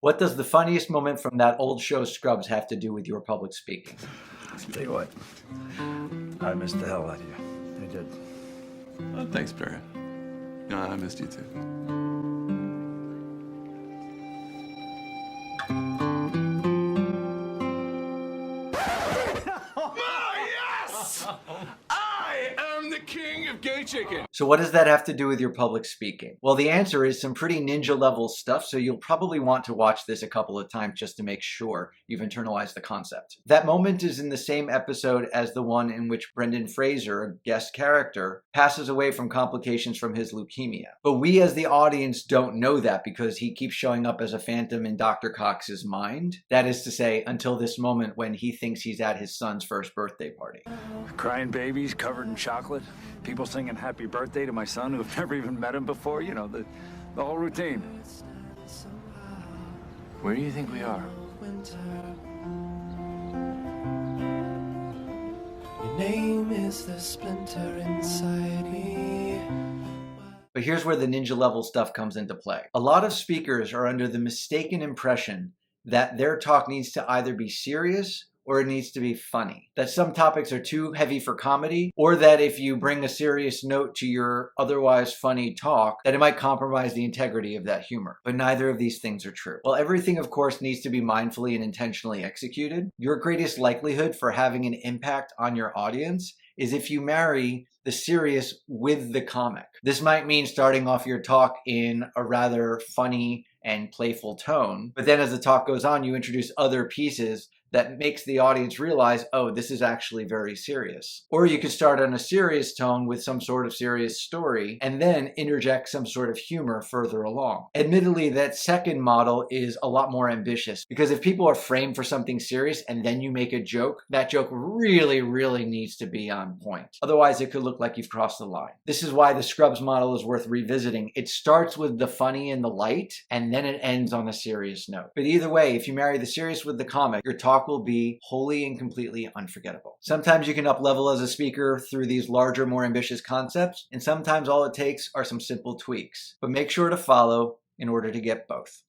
What does the funniest moment from that old show Scrubs have to do with your public speaking? I'll tell you what, I missed the hell out of you. I did. Oh, thanks, Barry. No, I missed you too. Yes! I am the king of gay chicken. So what does that have to do with your public speaking? Well, the answer is some pretty ninja level stuff, so you'll probably want to watch this a couple of times just to make sure you've internalized the concept. That moment is in the same episode as the one in which Brendan Fraser, a guest character, passes away from complications from his leukemia. But we as the audience don't know that because he keeps showing up as a phantom in Dr. Cox's mind. That is to say, until this moment when he thinks he's at his son's first birthday party. Crying babies covered in chocolate, people singing happy birthday to my son who've never even met him before, you know, the whole routine. Where do you think we are? Your name is the splinter inside me. But here's where the ninja level stuff comes into play. A lot of speakers are under the mistaken impression that their talk needs to either be serious or it needs to be funny. That some topics are too heavy for comedy, or that if you bring a serious note to your otherwise funny talk, that it might compromise the integrity of that humor. But neither of these things are true. While everything, of course, needs to be mindfully and intentionally executed, your greatest likelihood for having an impact on your audience is if you marry the serious with the comic. This might mean starting off your talk in a rather funny and playful tone, but then as the talk goes on, you introduce other pieces that makes the audience realize, oh, this is actually very serious. Or you could start on a serious tone with some sort of serious story and then interject some sort of humor further along. Admittedly, that second model is a lot more ambitious because if people are framed for something serious and then you make a joke, that joke really, really needs to be on point. Otherwise, it could look like you've crossed the line. This is why the Scrubs model is worth revisiting. It starts with the funny and the light, and then it ends on a serious note. But either way, if you marry the serious with the comic, your talk will be wholly and completely unforgettable. Sometimes you can up-level as a speaker through these larger, more ambitious concepts, and sometimes all it takes are some simple tweaks. But make sure to follow in order to get both.